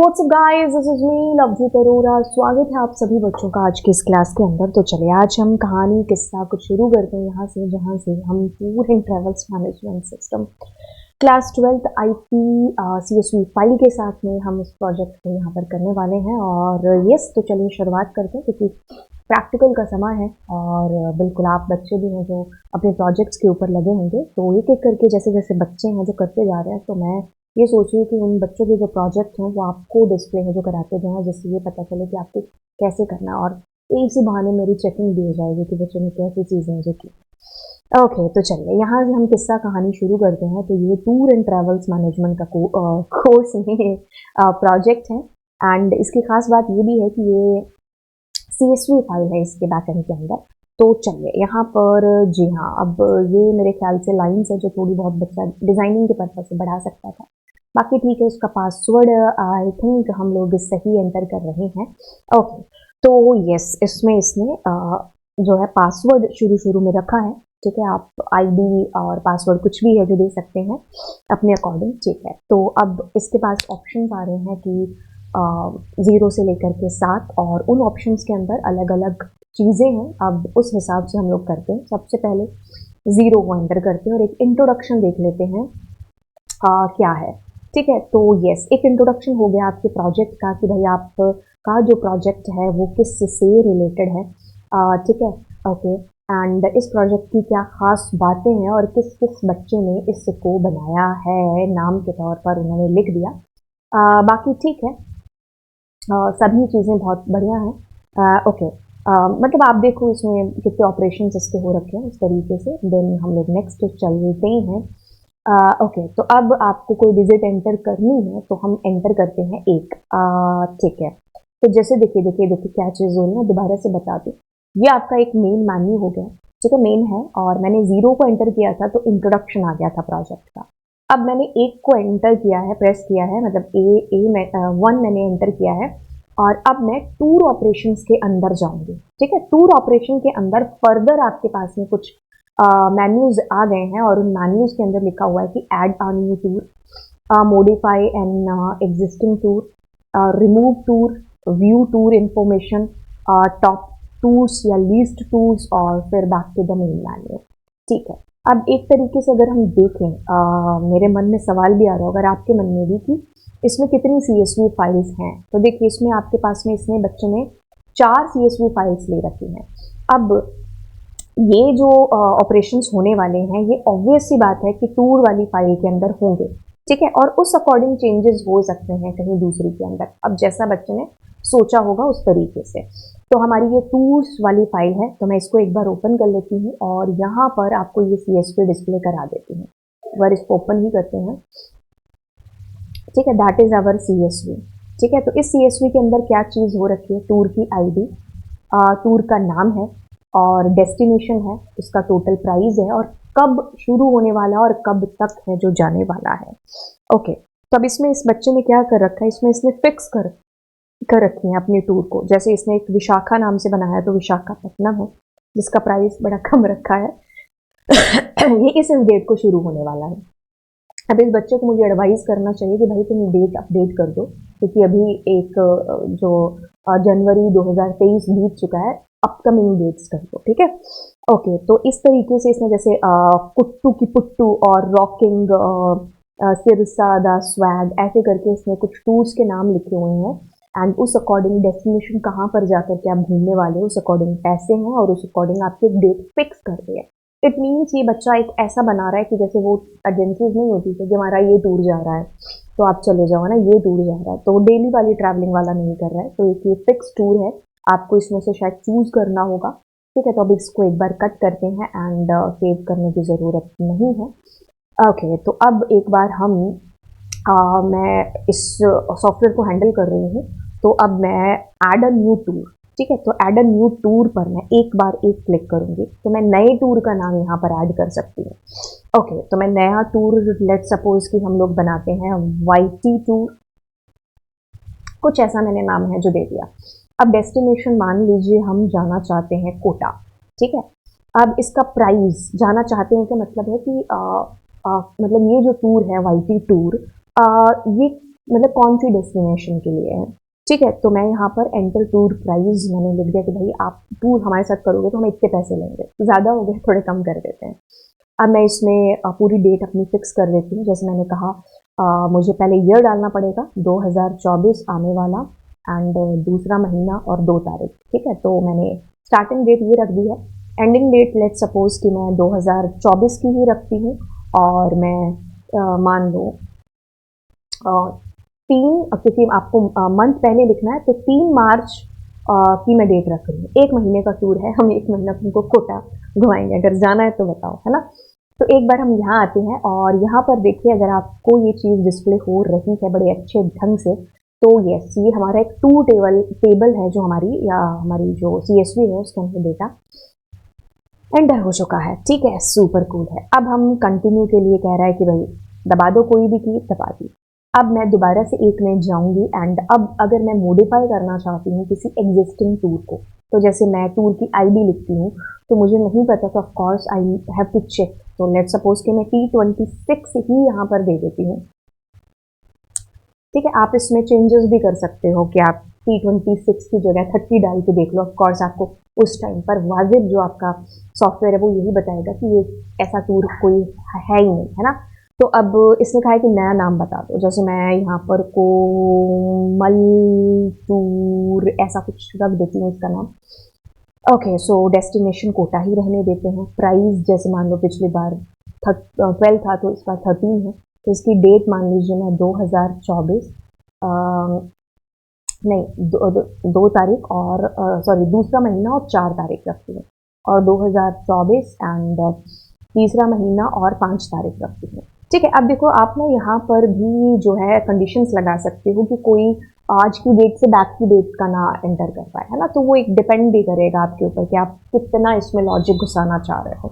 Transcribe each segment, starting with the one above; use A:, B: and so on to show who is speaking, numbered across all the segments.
A: WhatsApp guys, this is me Lovejeet Arora. स्वागत है आप सभी बच्चों का आज की इस क्लास के अंदर। तो चलिए आज हम कहानी किस्सा कुछ शुरू करते हैं यहाँ से, जहाँ से हम tour and travels management system class 12th IP CSV file के साथ में हम इस प्रोजेक्ट को यहाँ पर करने वाले हैं। और यस, तो चलिए शुरुआत करते हैं क्योंकि प्रैक्टिकल का समय है और बिल्कुल आप बच्चे भी हैं जो अपने प्रोजेक्ट्स के ऊपर लगे होंगे। तो एक एक करके जैसे जैसे बच्चे हैं जो करते जा रहे हैं, तो मैं ये सोच रही हूँ कि उन बच्चों के जो प्रोजेक्ट हैं वो आपको डिस्प्ले है जो कराते जाएं, जिससे ये पता चले कि आपको कैसे करना है और इसी बहाने मेरी चेकिंग भी हो जाएगी कि बच्चों ने कैसी चीज़ें जो की। ओके, तो चलिए यहाँ से हम किस्सा कहानी शुरू करते हैं। तो ये टूर एंड ट्रेवल्स मैनेजमेंट का कोर्स में प्रोजेक्ट है। एंड इसकी खास बात ये भी है कि ये CSV फाइल है इसके बैकएंड के अंदर। तो चलिए यहाँ पर, जी हाँ, अब ये मेरे ख्याल से लाइन्स है जो थोड़ी बहुत बच्चा डिज़ाइनिंग के पर्पज से बढ़ा सकता था। बाकी ठीक है, उसका पासवर्ड आई थिंक हम लोग सही एंटर कर रहे हैं। ओके, तो यस, इसमें इसने जो है पासवर्ड शुरू में रखा है। ठीक है, आप ID और पासवर्ड कुछ भी है जो दे सकते हैं अपने अकॉर्डिंग। ठीक है, तो अब इसके पास ऑप्शंस आ रहे हैं कि 0 से लेकर के 7, और उन ऑप्शंस के अंदर अलग अलग चीज़ें हैं। अब उस हिसाब से हम लोग करते हैं। सबसे पहले 0 को एंटर करते हैं और एक इंट्रोडक्शन देख लेते हैं क्या है। ठीक है, तो यस, एक इंट्रोडक्शन हो गया आपके प्रोजेक्ट का कि भाई आपका जो प्रोजेक्ट है वो किस से रिलेटेड है। ठीक है, ओके, एंड इस प्रोजेक्ट की क्या खास बातें हैं और किस किस बच्चे ने इसको बनाया है, नाम के तौर पर उन्होंने लिख दिया। बाकी ठीक है, सभी चीज़ें बहुत बढ़िया हैं। ओके, मतलब आप देखो इसमें कितने ऑपरेशन इसके हो रखे हैं इस तरीके से। देन हम लोग नेक्स्ट चलते हैं। ओके, तो अब आपको कोई डिजिट एंटर करनी है तो हम एंटर करते हैं 1। ठीक है, तो जैसे देखिए क्या चीज़ हो रही है, दोबारा से बता दूँ। ये आपका एक मेन मेन्यू हो गया। ठीक है, मेन है, और मैंने 0 को एंटर किया था तो इंट्रोडक्शन आ गया था प्रोजेक्ट का। अब मैंने 1 को एंटर किया है, प्रेस किया है, मतलब A1 मैंने एंटर किया है, और अब मैं टूर ऑपरेशंस के अंदर जाऊंगी। ठीक है, टूर ऑपरेशन के अंदर फर्दर आपके पास में कुछ मेन्यूज आ गए हैं और उन मेन्यूज के अंदर लिखा हुआ है कि add a new tour, modify an existing tour, remove tour, view tour information, top tours या लीस्ट टूर्स, और फिर back to the main menu. ठीक है, अब एक तरीके से अगर हम देखें, मेरे मन में सवाल भी आ रहा होगा, अगर आपके मन में भी, कि इसमें कितनी CSV फाइल्स हैं। तो देखिए इसमें आपके पास में इसमें बच्चे ने 4 CSV फाइल्स ले रखी हैं। अब ये जो ऑपरेशंस होने वाले हैं ये ऑब्वियस सी बात है कि टूर वाली फाइल के अंदर होंगे। ठीक है, और उस अकॉर्डिंग चेंजेस हो सकते हैं कहीं दूसरी के अंदर, अब जैसा बच्चे ने सोचा होगा उस तरीके से। तो हमारी ये टूर्स वाली फाइल है, तो मैं इसको एक बार ओपन कर लेती हूँ और यहाँ पर आपको ये CSV डिस्प्ले करा देती हूँ। एक बार इसको ओपन ही करते हैं। ठीक है, दैट इज आवर CSV। ठीक है, तो इस CSV के अंदर क्या चीज़ हो रखी है, टूर की ID, टूर का नाम है और डेस्टिनेशन है, उसका टोटल प्राइस है, और कब शुरू होने वाला और कब तक है जो जाने वाला है। ओके, तो अब इसमें इस बच्चे ने क्या कर रखा है, इसमें इसने फिक्स कर रखी है अपनी टूर को। जैसे इसने एक विशाखा नाम से बनाया, तो विशाखापट्टनम है जिसका प्राइस बड़ा कम रखा है। ये इस डेट को शुरू होने वाला है। अब इस बच्चे को मुझे एडवाइस करना चाहिए कि भाई तुम डेट अपडेट कर दो, क्योंकि अभी एक जो जनवरी 2023 बीत चुका है, अपकमिंग डेट्स कर दो। ठीक है, ओके, तो इस तरीके से इसने जैसे कुट्टू की पुट्टू और रॉकिंग, सिरसा द स्वैग, ऐसे करके इसने कुछ टूर्स के नाम लिखे हुए हैं। एंड उस अकॉर्डिंग डेस्टिनेशन कहाँ पर जाकर के आप घूमने वाले हो, उस अकॉर्डिंग पैसे हैं, और उस अकॉर्डिंग आपकी डेट फिक्स कर रही है। इट मीन्स ये बच्चा एक ऐसा बना रहा है कि जैसे वो एजेंसीज नहीं होती कि हमारा ये टूर जा रहा है तो आप चले जाओ ना, ये टूर जा रहा है, तो डेली वाली ट्रैवलिंग वाला नहीं कर रहा है। तो एक ये फिक्स टूर है, आपको इसमें से शायद चूज करना होगा। ठीक है, तो अब इसको एक बार कट करते हैं एंड सेव करने की ज़रूरत नहीं है। ओके, तो अब एक बार हम मैं इस सॉफ्टवेयर को हैंडल कर रही हूँ, तो अब मैं ऐड अ न्यू टूर। ठीक है, तो ऐड अ न्यू टूर पर मैं एक बार क्लिक करूंगी तो मैं नए टूर का नाम यहाँ पर ऐड कर सकती हूँ। ओके, तो मैं नया टूर, लेट सपोज कि हम लोग बनाते हैं YT टूर, कुछ ऐसा मैंने नाम है जो दे दिया। अब डेस्टिनेशन मान लीजिए हम जाना चाहते हैं कोटा। ठीक है, अब इसका प्राइस जाना चाहते हैं, क्या मतलब है कि मतलब ये जो टूर है YT टूर, ये मतलब कौन सी डेस्टिनेशन के लिए है। ठीक है, तो मैं यहाँ पर एंटर टूर प्राइस मैंने लिख दिया कि भाई आप टूर हमारे साथ करोगे तो हम इतने पैसे लेंगे, ज़्यादा हो गए थोड़े कम कर देते हैं। अब मैं इसमें पूरी डेट अपनी फिक्स कर देती हूँ। जैसे मैंने कहा मुझे पहले ईयर डालना पड़ेगा 2024 आने वाला, एंड दूसरा महीना और 2 तारीख। ठीक है, तो मैंने स्टार्टिंग डेट ये रख दी है। एंडिंग डेट लेट सपोज कि मैं 2024 की ही रखती हूँ, और मैं मान लो 3, क्योंकि आपको मंथ पहले लिखना है, तो 3 मार्च की मैं डेट रख रही हूँ। 1 महीने का टूर है, हम 1 महीना तुमको कोटा घुमाएंगे, अगर जाना है तो बताओ, है ना। तो एक बार हम यहाँ आते हैं और यहाँ पर देखिए, अगर आपको ये चीज़ डिस्प्ले हो रही है बड़े अच्छे ढंग से, तो यस, ये हमारा एक टूर टेबल है जो हमारी जो CSV है उसके अंदर डेटा एंटर हो चुका है। ठीक है, सुपर कूल है। अब हम कंटिन्यू के लिए कह रहा है कि भाई दबा दो, कोई भी की दबा दी। अब मैं दोबारा से एक में जाऊंगी, एंड अब अगर मैं मॉडिफाई करना चाहती हूँ किसी एग्जिस्टिंग टूर को, तो जैसे मैं टूर की ID लिखती हूँ, तो मुझे नहीं पता, तो of course I have to check. तो लेट सपोज कि मैं T26 ही यहाँ पर दे देती हूँ। ठीक है, आप इसमें चेंजेस भी कर सकते हो कि आप T26 की जगह 30 डाल के देख लो। ऑफ कोर्स आपको उस टाइम पर वाजिब जो आपका सॉफ्टवेयर है वो यही बताएगा कि ये ऐसा टूर कोई है ही नहीं, है ना। तो अब इसने कहा है कि नया नाम बता दो। जैसे मैं यहाँ पर कोमल टूर ऐसा कुछ रख देती हूँ इसका नाम। ओके, सो डेस्टिनेशन कोटा ही रहने देते हैं। प्राइस जैसे मान लो पिछली बार 12 था, तो इस बार 13 है। तो इसकी डेट मान लीजिए मैं 2024 नहीं, 2 तारीख और सॉरी दूसरा महीना और 4 तारीख रखती हूँ, और 2024 एंड तीसरा महीना और 5 तारीख रखती हूँ। ठीक है, अब देखो आप ना यहाँ पर भी जो है कंडीशंस लगा सकते हो कि कोई आज की डेट से बैक की डेट का ना एंटर कर पाए, है ना। तो वो एक डिपेंड भी करेगा आपके ऊपर कि आप कितना इसमें लॉजिक घुसाना चाह रहे हो।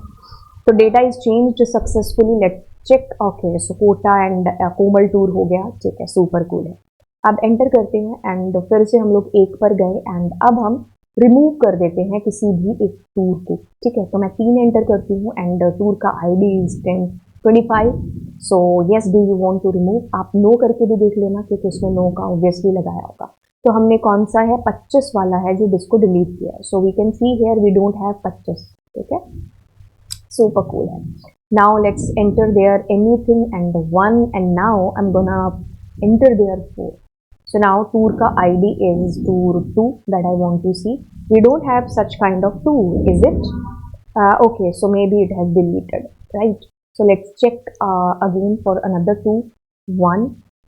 A: तो data is changed successfully, let check. Okay, so Kota and Komal tour हो गया। ठीक है, सुपर कूल है। अब एंटर करते हैं एंड फिर से हम लोग एक पर गए, एंड अब हम रिमूव कर देते हैं किसी भी एक टूर को। ठीक है, तो मैं 3 एंटर करती हूँ, एंड टूर का ID is 1025। So yes, do you want to remove. आप नो करके भी देख लेना, क्योंकि उसमें नो का ऑब्वियसली लगाया होगा। तो हमने कौन सा है, 25 वाला है जो जिसको डिलीट किया है। So we can see here we don't have 25। ठीक है, super cool है। Now let's enter there anything and 1, and now I'm gonna enter there 4. So now tour ka ID is tour 2 that I want to see. We don't have such kind of tour, is it? Okay, so maybe it has deleted, right? So let's check again for another 2, 1,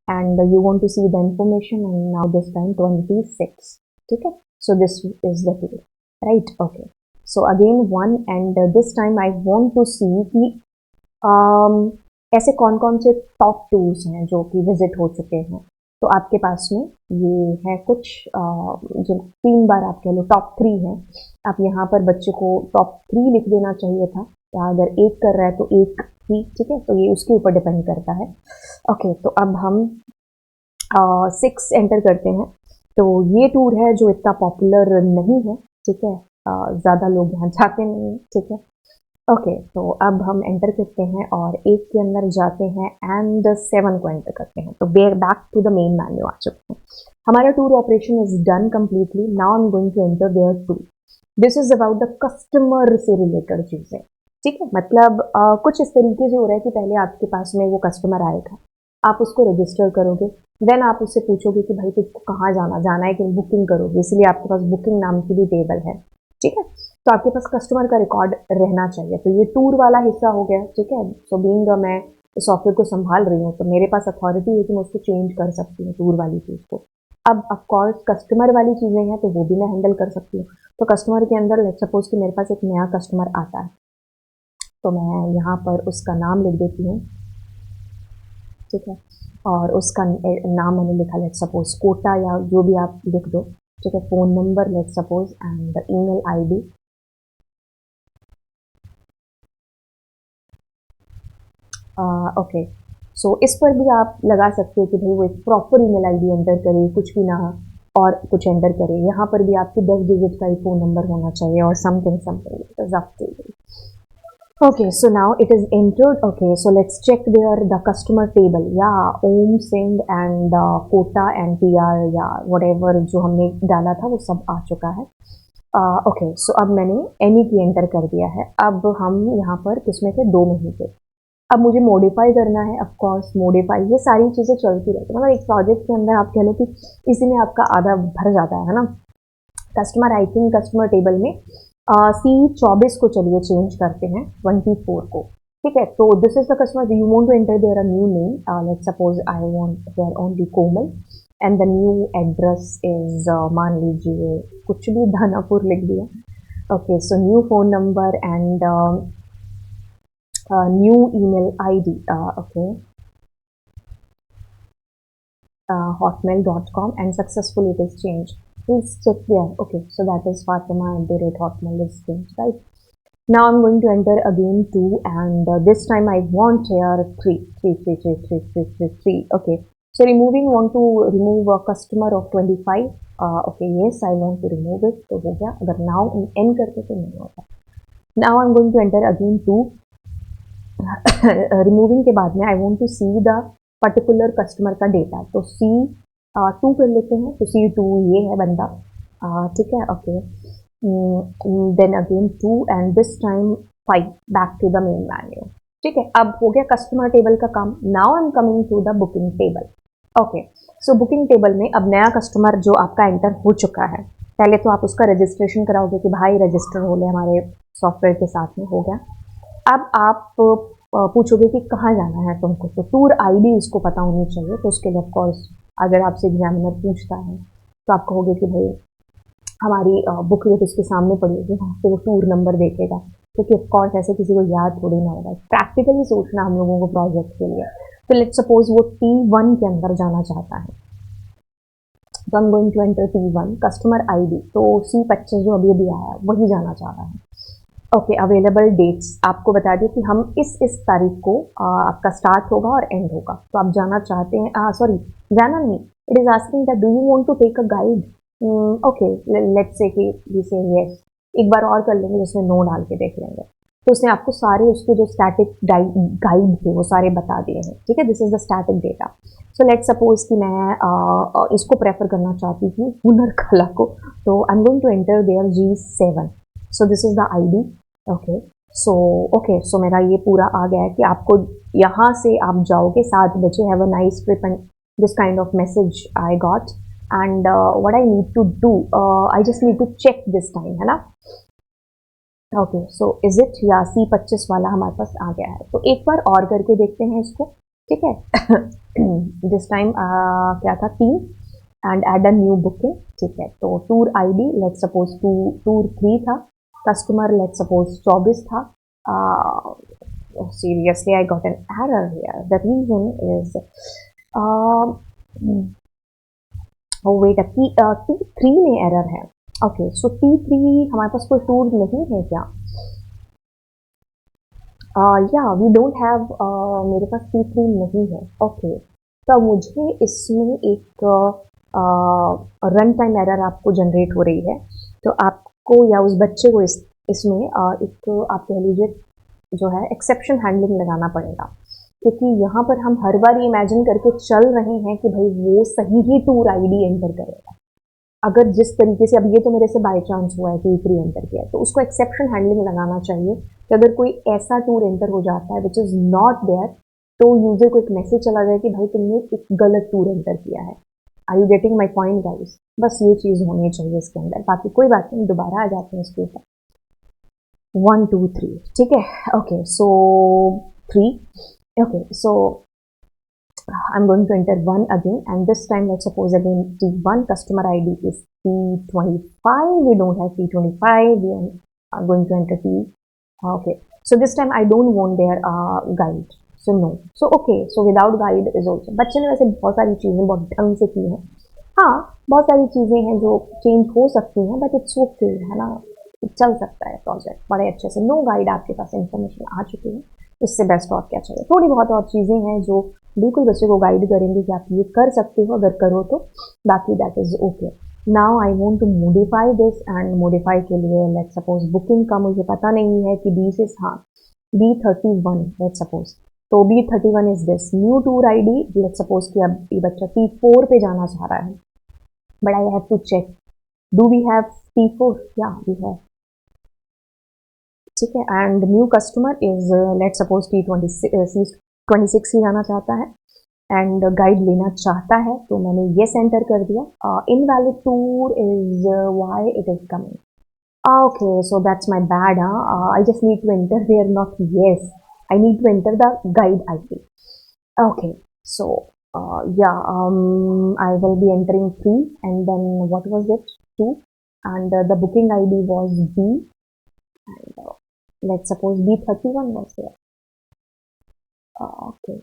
A: and you want to see the information, and now this time 26. Okay, so this is the tour, right? Okay. So again 1, and this time I want to see कि ऐसे कौन कौन से top tours हैं जो कि visit हो चुके हैं। तो आपके पास में ये है कुछ जो 3 बार आप कह लो टॉप 3 है। आप यहाँ पर बच्चे को टॉप 3 लिख देना चाहिए था, या अगर 1 कर रहा है तो 1 ही। ठीक है, तो ये उसके ऊपर डिपेंड करता है। ओके, तो अब हम 6 एंटर करते हैं। तो ये टूर है जो इतना पॉपुलर नहीं है। ठीक है, ज़्यादा लोग यहाँ जाते नहीं हैं। ठीक है, ओके, तो अब हम एंटर करते हैं और 1 के अंदर जाते हैं एंड 7 को एंटर करते हैं। तो back to the main menu आ चुके हैं। हमारा tour operation is done completely. Now I am going to enter there too. This is about the customer से रिलेटेड चीज़ें। ठीक है, मतलब कुछ इस तरीके से हो रहा है कि पहले आपके पास में वो कस्टमर आएगा, आप उसको रजिस्टर करोगे, देन आप उससे पूछोगे कि भाई तुझको कहाँ जाना है कि बुकिंग करोगे, इसलिए आपके पास बुकिंग नाम की भी टेबल है। ठीक है, तो आपके पास कस्टमर का रिकॉर्ड रहना चाहिए। तो ये टूर वाला हिस्सा हो गया। ठीक है, सो बीइंग मैं सॉफ्टवेयर को संभाल रही हूँ, तो मेरे पास अथॉरिटी है कि मैं उसको चेंज कर सकती हूँ टूर वाली चीज़ को। अब ऑफकोर्स कस्टमर वाली चीज़ें हैं तो वो भी मैं हैंडल कर सकती हूँ। तो कस्टमर के अंदर लेट्स सपोज कि मेरे पास एक नया कस्टमर आता है, तो मैं यहाँ पर उसका नाम लिख देती हूँ। ठीक है, और उसका नाम मैंने लिखा लेट्स सपोज कोटा, या जो भी आप लिख दो। ठीक है, phone number let's suppose and email ID। Okay, so इस पर भी आप लगा सकते हो कि भाई वो एक प्रॉपर ईमेल ID एंटर करे, कुछ भी ना और कुछ एंटर करे। यहाँ पर भी आपकी 10 डिजिट का ही फ़ोन नंबर होना चाहिए और something something. Okay, so now it is entered. Okay, so let's check there the customer table. Yeah, Om Singh and Kota and PR, yeah, whatever जो हमने डाला था वो सब आ चुका है. ओके, सो अब मैंने एनी की एंटर कर दिया है. अब हम यहाँ पर किसमें थे, 2 में ही थे. अब मुझे मॉडिफाई करना है. ऑफ कोर्स मॉडिफाई, ये सारी चीज़ें चलती रहती है. मतलब एक प्रोजेक्ट के अंदर आप कह लो कि इसी में आपका आधा भर जाता है ना. Customer, I think customer table में C24 को चलिए चेंज करते हैं 24 को. ठीक है, तो this is the customer, you want to enter there a new name. Let's suppose I want there only Komal and the new address is, मान लीजिए कुछ भी दानापुर लिख दिया. Okay, so new phone number and new email ID. ओके, hotmail.com and successfully it is changed. Please check there. Okay, so that is Fatima@hotmail is changed, right? Now I'm going to enter again 2 and this time I want here 3. Okay, so want to remove a customer of 25. Okay, yes, I want to remove it. तो हो गया. अगर now n करते तो नहीं होता. Now I'm going to enter again 2. Removing के बाद में I want to see the particular customer का डेटा. तो C2 कर लेते हैं. तो C2 ये है बंदा. ठीक है. Okay, then again 2 and this time 5 back to the main menu. ठीक है, अब हो गया कस्टमर टेबल का काम. Now I am coming to the booking table. Okay, so booking table में अब नया कस्टमर जो आपका एंटर हो चुका है, पहले तो आप उसका रजिस्ट्रेशन कराओगे कि भाई रजिस्टर हो ले हमारे सॉफ्टवेयर के साथ में. हो गया. अब आप पूछोगे कि कहाँ जाना है तुमको, तो टूर ID उसको पता होनी चाहिए. तो उसके लिए ऑफकोर्स अगर आपसे एग्जामिनर पूछता है तो आप कहोगे कि भाई हमारी बुक रेट उसके सामने पड़ी होगी, वहाँ पे वो टूर नंबर देखेगा. क्योंकि ऑफकोर्स ऐसे किसी को याद थोड़ी ना होगा. प्रैक्टिकली सोचना हम लोगों को प्रोजेक्ट के लिए. तो लेट्स सपोज वो T1 के अंदर जाना चाहता है. तो I am going to enter T1 customer ID. तो C25 जो अभी आया है वही जाना चाह रहा है. ओके, अवेलेबल डेट्स आपको बता दें कि हम इस तारीख को आपका स्टार्ट होगा और एंड होगा. तो आप जाना चाहते हैं, सॉरी जाना नहीं, it is asking that do you want to take a guide. Okay, let's say कि वी से यस. एक बार और कर लेंगे जिसमें नो डाल के देख लेंगे. तो उसने आपको सारे उसके जो स्टैटिक गाइड थे वो सारे बता दिए हैं. ठीक है, this is the static data. So let's suppose कि मैं इसको प्रेफर करना चाहती थी हुनर कला को. तो I am going to enter there G7. So this is the ID. Okay, so मेरा ये पूरा आ गया है कि आपको यहाँ से आप जाओगे 7 बजे. Have a nice trip and this kind of message I got. And what I need to do, I just need to check this time, है ना. ओके, सो इज इट, या C25 वाला हमारे पास आ गया है. तो एक बार और करके देखते हैं इसको. ठीक है. दिस टाइम क्या था, 3 and add a new booking. ठीक है, तो tour ID let's suppose tour 3 था. कस्टमर लेट्स सपोज 24 था. Seriously, I got an error here. The reason is oh wait, T3 में एरर है. ओके, सो T3 हमारे पास कोई टूर नहीं है क्या? या वी डोंट हैव, मेरे पास T3 नहीं है. ओके, तो मुझे इसमें एक रन टाइम एरर आपको जनरेट हो रही है. तो आपको या उस बच्चे को इसमें एक आप कह लीजिए जो है एक्सेप्शन हैंडलिंग लगाना पड़ेगा. क्योंकि यहाँ पर हम हर बार इमेजिन करके चल रहे हैं कि भाई वो सही ही टूर ID एंटर करेगा. अगर जिस तरीके से अब ये तो मेरे से बाय चांस हुआ है कि T3 एंटर किया, तो उसको एक्सेप्शन हैंडलिंग लगाना चाहिए कि अगर कोई ऐसा टूर एंटर हो जाता है विच इज़ नॉट देयर, तो यूजर को एक मैसेज चला जाए कि भाई तुमने एक गलत टूर एंटर किया है. Are you getting my point guys? बस ये चीज़ होनी चाहिए इसके अंदर. बाकी कोई बात नहीं, दोबारा आ जाते हैं इसके ऊपर. 1 2 3. ठीक है. Okay, so 3. Okay, so I'm going to enter 1 again, and this time let's suppose again T1 customer ID is T25. We don't have T25. We are going to enter T. Okay, so this time I don't want their guide. So no. So okay, so without guide is also. बच्चे ने वैसे बहुत सारी चीज़ें बहुत ढंग से की हैं. हाँ, बहुत सारी चीज़ें हैं जो चेंज हो सकती हैं, बट इट्स ओके, है ना. चल सकता है प्रोजेक्ट बड़े अच्छे से. नो गाइड, आपके पास इंफॉर्मेशन आ चुकी है, इससे बेस्ट और क्या चाहिए. थोड़ी बहुत और चीज़ें हैं जो बिल्कुल बच्चे को गाइड करेंगे कि आप ये कर सकते हो, अगर करो तो. बाकी that is okay. Now I want to modify this, and modify के लिए लेट्स सपोज बुकिंग का मुझे पता नहीं है कि 20 हाँ B31 लेट्स सपोज, तो B31 is this new tour ID। Let's suppose कि अब ये बच्चा T4 पे जाना चाह रहा है, but I have to check do we have T4, या वी हैव, ठीक है। And new customer is let's suppose T26 ही जाना चाहता है एंड गाइड लेना चाहता है, तो मैंने येस एंटर कर दिया। Invalid tour is why it is coming. Okay, so that's my bad, huh? I just need to enter there, not yes. I need to enter the guide ID. Okay, so yeah, I will be entering 3, and then what was it? 2, and the booking ID was B, and let's suppose B31 was there. Okay,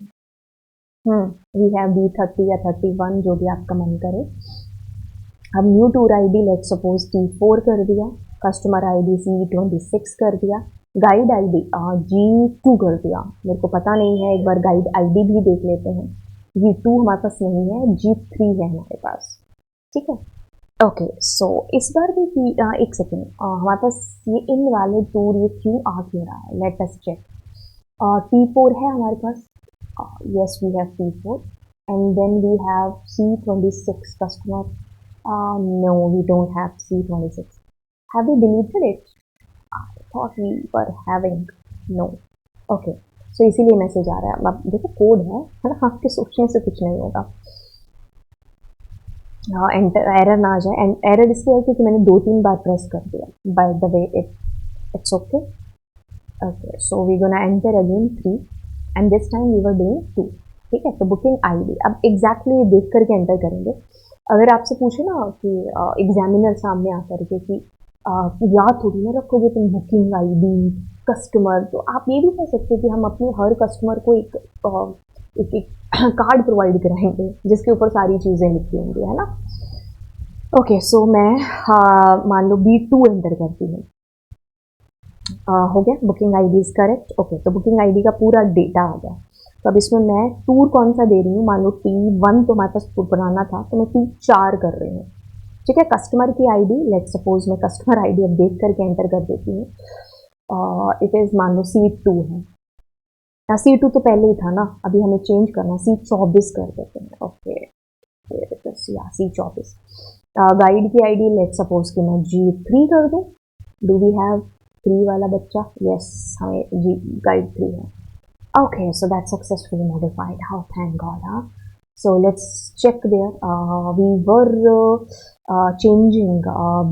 A: we have B30 या 31, जो भी आपका मन करे। अब new tour ID let's suppose T4 कर दिया, customer ID C26 कर दिया, गाइड ID G2 कर दिया। मेरे को पता नहीं है, एक बार गाइड ID भी देख लेते हैं। G2 हमारे पास नहीं है, G3 है हमारे पास, ठीक है। ओके, सो इस बार भी एक सेकेंड, हमारे पास ये इनवैलिड टूर ये क्यों आ क्यों रहा है, लेट अस चेक। T4 है हमारे पास, yes we have T4, and then we have C26 customer. No, we don't have C26. Have we deleted it? I thought we were having. No. Okay. So इसीलिए message आ रहा है। अब देखो code है ना, आपके सोचने से कुछ नहीं होगा। एंटर एरर ना आ जाए, एंड एरर इसलिए है क्योंकि मैंने 2-3 बार प्रेस कर दिया। By the way it's okay. Okay, so we gonna enter again 3, and this time we were doing 2, ठीक है। तो बुकिंग ID अब एग्जैक्टली देख करके एंटर करेंगे। अगर आपसे पूछे ना कि एग्जामिनर सामने आकर के कि याद थोड़ी ना रखोगे तुम बुकिंग ID कस्टमर, तो आप ये भी कह सकते हो कि हम अपने हर कस्टमर को एक कार्ड प्रोवाइड कराएंगे जिसके ऊपर सारी चीज़ें लिखी होंगी, है ना। ओके, सो मैं मान लो B2 एंटर करती हूँ। हो गया, booking ID is correct. Okay, तो बुकिंग ID का पूरा डेटा आ गया। तो अब इसमें मैं टूर कौन सा दे रही हूँ, मान लो T1 तो हमारे पास पुराना था, तो मैं T4 कर रही हूँ, ठीक है। कस्टमर की ID लेट सपोज मैं कस्टमर ID अब देख करके एंटर कर देती हूँ। इट इज़ मान लो C2 है, C2 तो पहले ही था ना, अभी हमें चेंज करना, C24 कर देते हैं। Okay, C24। गाइड की ID लेट सपोज कि मैं G3 कर दूँ। डू वी हैव 3 वाला बच्चा? यस, हमें गाइड 3 है। Okay, so that's successfully modified. Oh, thank God, huh? So let's check there. We were changing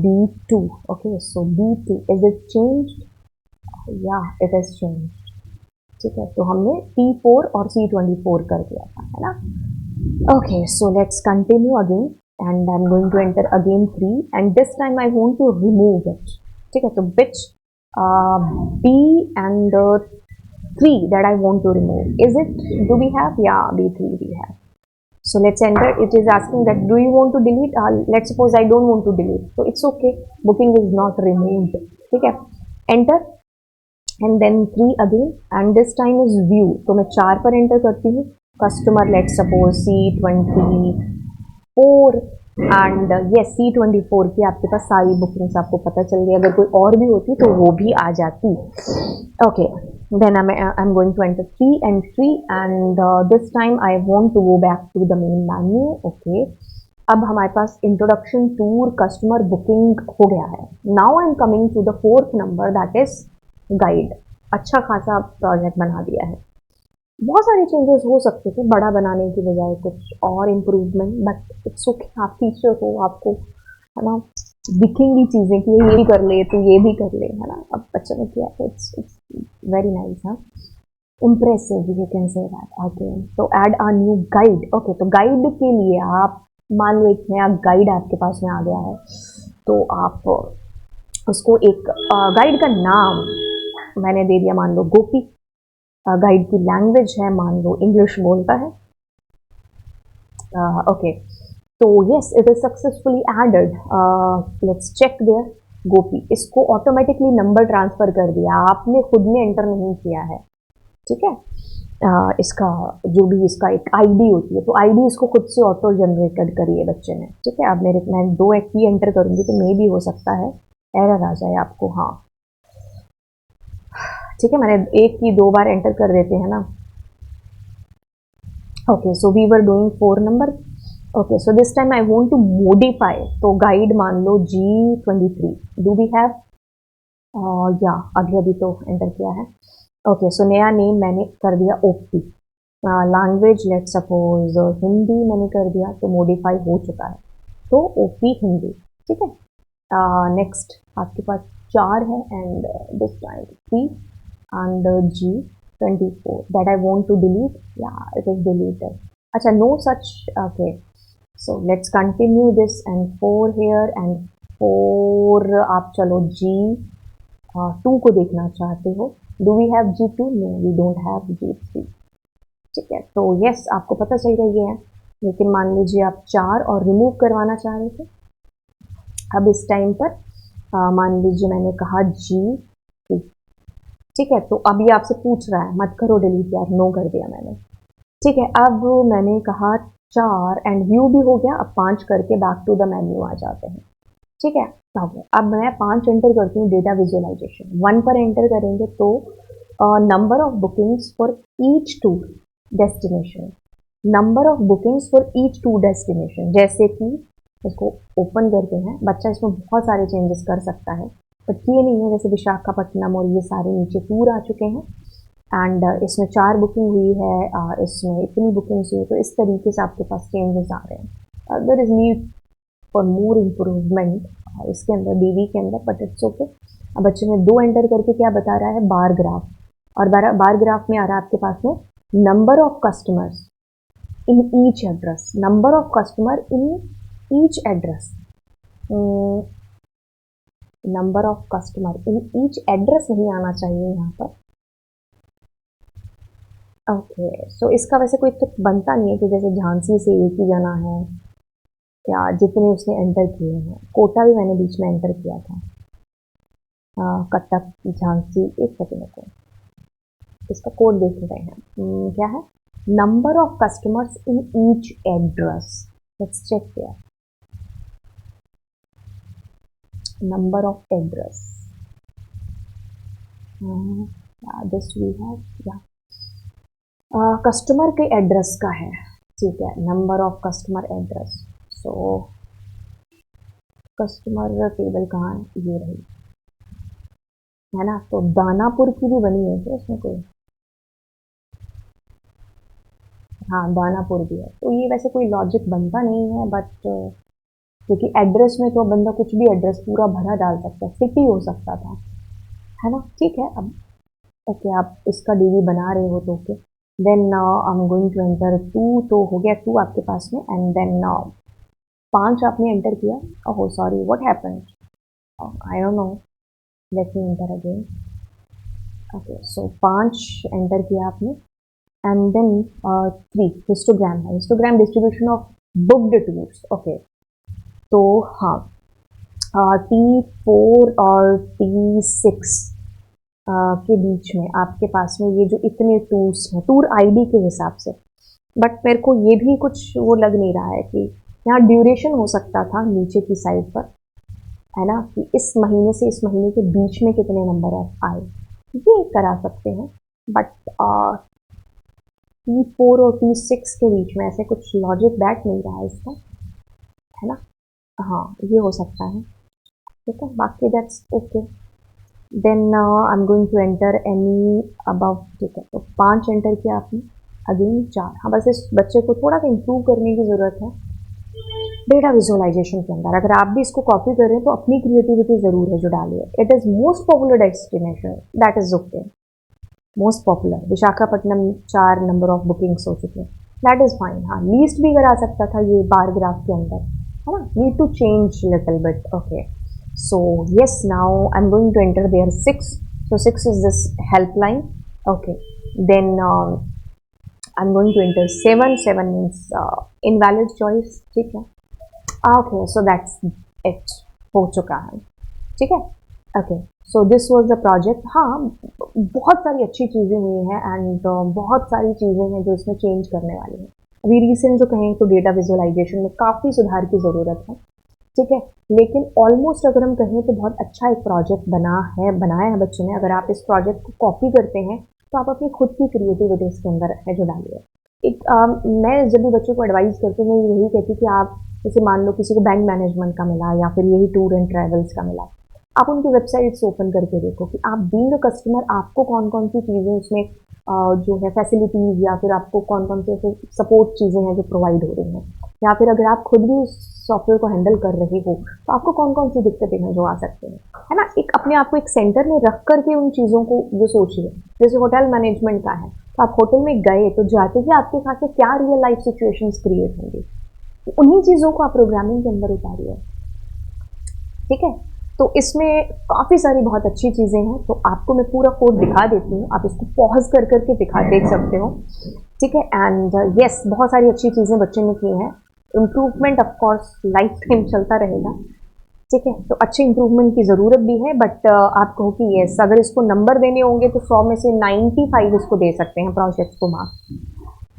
A: B2. Okay, so B2, is it changed? Yeah, it is changed. ठीक है, तो हमने T4 और C24 कर दिया था, है ना। Okay, so let's continue again, and I'm going to enter again 3, and this time I want to remove it. ठीक है, तो which B and 3 that I want to remove. Is it, do we have? Yeah, B3 we have. So let's enter. It is asking that do you want to delete? Let's suppose I don't want to delete. So it's okay. Booking is not removed. Okay. Enter. And then 3 again. And this time is view. तो मैं 4 पर enter करती हूँ. Customer let's suppose C24. And yes, C24 की आपके पास सारी bookings आपको पता चल गई। अगर कोई और भी होती तो वो भी आ जाती। Okay. Then I'm going to enter 3 and 3, and this time I want to go back to the main menu. Okay, अब हमारे पास इंट्रोडक्शन टूर कस्टमर बुकिंग हो गया है। Now I am coming to the 4th number, that is guide. अच्छा खासा project बना दिया है। बहुत सारे चेंजेस हो सकते थे बड़ा बनाने की बजाय, कुछ और इम्प्रूवमेंट, बट इट्स ओके। आप टीचर हो, आपको है ना दिखेंगी चीज़ें कि ये भी कर ले तो ये भी कर ले, है ना। अब बच्चों ने किया तो इट्स वेरी नाइस, हाँ, impressive, you can say that. Okay, तो add a new guide. Okay, तो गाइड के लिए आप मान लो एक नया गाइड आपके पास में आ गया है, तो आप उसको एक गाइड का नाम मैंने दे दिया, मान लो गोपी। गाइड की लैंग्वेज है, मान लो इंग्लिश बोलता है। ओके, तो yes, it is successfully added. Let's check there. Gopi, इसको ऑटोमेटिकली नंबर ट्रांसफर कर दिया, आपने खुद ने एंटर नहीं किया है, ठीक है। इसका जो भी इसका एक आईडी होती है, तो आईडी इसको खुद से ऑटो जनरेटेड करी है बच्चे ने, ठीक है। अब मैं 2 की एंटर करूंगी तो मे भी हो सकता है एरर आ जाए आपको। हाँ, ठीक है, मैंने एक की 2 बार एंटर कर देते हैं ना। Okay, so we were doing 4 number. Okay, so this time I want to modify, तो गाइड मान लो G23, डू वी हैव, या अभी अभी तो एंटर किया है। ओके, सो नया नेम मैंने कर दिया OP, language let suppose Hindi मैंने कर दिया, तो मॉडिफाई हो चुका है, तो ओपी हिंदी। ठीक है, नेक्स्ट आपके पास 4 है and this time 3 and G24 that I want to delete, या इट इज डिलीटेड। अच्छा, no such, okay, so let's continue this and 4 here and 4 आप चलो G2 को देखना चाहते हो। Do we have G2? No, we don't have G3। ठीक है, तो यस आपको पता चल रही है, लेकिन मान लीजिए आप 4 और रिमूव करवाना चाह रहे थे। अब इस टाइम पर मान लीजिए मैंने कहा G3। ठीक है, तो अब ये आपसे पूछ रहा है मत करो डिलीट यार, नो कर दिया मैंने। ठीक है, अब मैंने कहा 4 एंड व्यू भी हो गया, अब 5 करके बैक टू द मेन्यू आ जाते हैं। ठीक है, अब मैं 5 एंटर करती हूँ, डेटा विजुअलाइजेशन 1 पर एंटर करेंगे तो number of bookings for each tour destination, number of bookings for each tour destination, जैसे कि इसको ओपन करते हैं, बच्चा इसमें बहुत सारे चेंजेस कर सकता है, बट ये नहीं है, जैसे विशाखापट्टनम और ये सारे नीचे टूर आ चुके हैं एंड इसमें 4 बुकिंग हुई है, इसमें इतनी बुकिंग्स हुई, तो इस तरीके से आपके पास चेंजेस आ रहे हैं। There is need for more improvement इसके अंदर, डीवी के अंदर, बट इट्स ओके। अब बच्चे ने 2 एंटर करके क्या बता रहा है, बार ग्राफ, और बार ग्राफ में आ रहा है आपके पास में number of customers in each address, number of customer in each address, number of customer in each address नहीं आना चाहिए यहाँ पर। ओके, सो इसका वैसे कोई तो बनता नहीं है कि जैसे झांसी से एक ही जना है, या जितने उसने एंटर किए हैं, कोटा भी मैंने बीच में एंटर किया था, कटक झांसी, एक सेकेंड को इसका कोड देख रहे हैं, क्या है, number of customers in each address, let's check there, number of address, this we have, या कस्टमर के एड्रेस का है। ठीक है, number of customer address, so customer table कहाँ है, ये रही है ना, तो दानापुर की भी बनी है क्या इसमें कोई, हाँ दानापुर भी है, तो ये वैसे कोई लॉजिक बनता नहीं है, बट क्योंकि एड्रेस में तो बंदा कुछ भी एड्रेस पूरा भरा डाल सकता है, सिटी हो सकता था, है ना। ठीक है, अब ओके आप इसका डीवी बना रहे हो तो okay, then I am going to enter 2, तो हो गया 2 आपके पास में, एंड देन 5 आपने एंटर किया, oh sorry what happened, I don't know, let me enter again. Okay, so 5 enter किया आपने, एंड देन 3 हिस्टोग्राम है, histogram distribution of booked tours. Okay, तो हाँ T4 और T6 के बीच में आपके पास में ये जो इतने टूर्स हैं, टूर आईडी के हिसाब से, बट मेरे को ये भी कुछ वो लग नहीं रहा है कि यहाँ ड्यूरेशन हो सकता था नीचे की साइड पर, है ना, कि इस महीने से इस महीने के बीच में कितने नंबर आए, ये करा सकते हैं, बट T4 और T6 के बीच में ऐसे कुछ लॉजिक बैठ नहीं रहा है इसका, है ना, हाँ ये हो सकता है। ठीक है, बाकी that's okay, then I am going to enter any above. ठीक है, तो 5 एंटर किया आपने, अगेन 4, हाँ बस इस बच्चे को थोड़ा सा इम्प्रूव करने की ज़रूरत है डेटा विजुअलाइजेशन के अंदर। अगर आप भी इसको कॉपी कर रहे हैं तो अपनी क्रिएटिविटी ज़रूर है जो डालिए। It is most popular destination, that is okay, most popular Visakhapatnam 4 number of bookings हो चुके हैं, दैट इज़ फाइन। हाँ लीस्ट भी करा सकता था ये बार ग्राफ के अंदर, है ना, need to change little bit. Okay, so yes, now I'm going to enter there 6, so 6 is this helpline. Okay, then I'm going to enter 7, 7 means invalid choice. ठीक है, okay, so that's it, हो चुका है। ठीक है, okay, so this was the project। हाँ बहुत सारी अच्छी चीज़ें हुई हैं एंड बहुत सारी चीज़ें हैं जो इसमें चेंज करने वाली हैं। अभी रिसेंट जो कहें तो डेटा विजुअलाइजेशन में काफ़ी सुधार की ज़रूरत है। ठीक है। लेकिन ऑलमोस्ट अगर हम कहें तो बहुत अच्छा एक प्रोजेक्ट बनाया है बच्चों ने। अगर आप इस प्रोजेक्ट को कॉपी करते हैं तो आप अपनी खुद की क्रिएटिविटी इसके अंदर है जो डालिए। मैं जब भी बच्चों को एडवाइस करती हूँ यही कहती कि आप जैसे मान लो किसी को बैंक मैनेजमेंट का मिला या फिर यही टूर एंड ट्रैवल्स का मिला, आप उनकी वेबसाइट्स ओपन करके देखो कि आप बीइंग अ कस्टमर आपको कौन कौन सी चीज़ें उसमें जो है फैसिलिटीज़ या फिर आपको कौन कौन से ऐसे सपोर्ट चीज़ें हैं जो प्रोवाइड हो रही हैं, या फिर अगर आप खुद भी उस सॉफ्टवेयर को हैंडल कर रहे हो तो आपको कौन कौन सी दिक्कतें हैं जो आ सकते हैं, है ना। एक अपने आप को एक सेंटर में रख करके उन चीज़ों को जो सोचिए। जैसे होटल मैनेजमेंट का है तो आप होटल में गए तो जाते ही आपके साथ में क्या रियल लाइफ सिचुएशंस क्रिएट होंगी, उन्हीं चीज़ों को आप प्रोग्रामिंग के अंदर उतारिए। ठीक है। तो इसमें काफ़ी सारी बहुत अच्छी चीज़ें हैं, तो आपको मैं पूरा कोड दिखा देती हूँ, आप इसको पॉज कर करके देख सकते हो। ठीक है। एंड यस, बहुत सारी अच्छी चीज़ें बच्चे ने की हैं। Improvement of course life time चलता रहेगा। ठीक है। तो अच्छे इम्प्रूवमेंट की ज़रूरत भी है, बट आप कहो कि यस अगर इसको नंबर देने होंगे तो 100 में से 95 इसको दे सकते हैं प्रोजेक्ट को मार्क्स।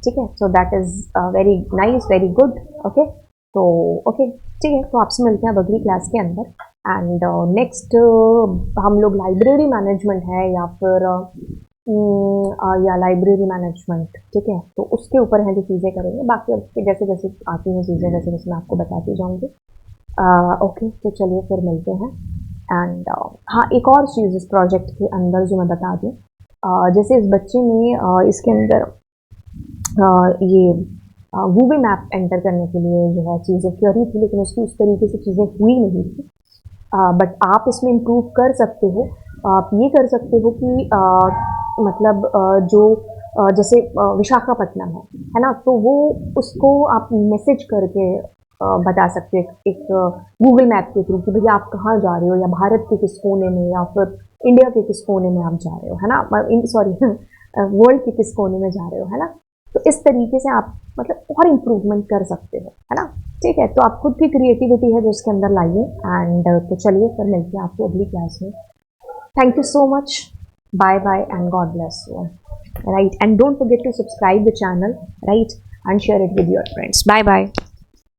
A: ठीक है। So that is very nice, very good. Okay. तो ओके ठीक है, तो आपसे मिलते हैं अब अगली क्लास के अंदर। एंड नेक्स्ट हम लोग लाइब्रेरी मैनेजमेंट है या फिर या लाइब्रेरी मैनेजमेंट, ठीक है, तो उसके ऊपर है जो चीज़ें करेंगे। बाकी जैसे जैसे आती हैं चीज़ें वैसे वैसे मैं आपको बताती जाऊँगी। ओके, तो चलिए फिर मिलते हैं। एंड हाँ, एक और चीज़ इस प्रोजेक्ट के अंदर जो मैं बता दूँ, जैसे इस बच्चे ने इसके अंदर ये गूगल मैप एंटर करने के लिए जो है चीज़ें करी थी, लेकिन उसकी उस तरीके से चीज़ें हुई नहीं थी। बट आप इसमें इम्प्रूव कर सकते हो। आप ये कर सकते हो कि मतलब जो जैसे विशाखापट्टनम है ना, तो वो उसको आप मैसेज करके बता सकते हो एक गूगल मैप के थ्रू कि भैया आप कहाँ जा रहे हो, या भारत के किस कोने में या फिर इंडिया के किस कोने में आप जा रहे हो, है ना, सॉरी वर्ल्ड के किस कोने में जा रहे हो, है ना। तो इस तरीके से आप मतलब और इम्प्रूवमेंट कर सकते हो, है ना। ठीक है, तो आप खुद की क्रिएटिविटी है जो इसके अंदर लाइए। एंड तो चलिए फिर मिलते हैं आपको अगली क्लास में। Thank you so much, bye bye and God bless you, right. And don't forget to subscribe the channel, right, and share it with your friends. Bye bye.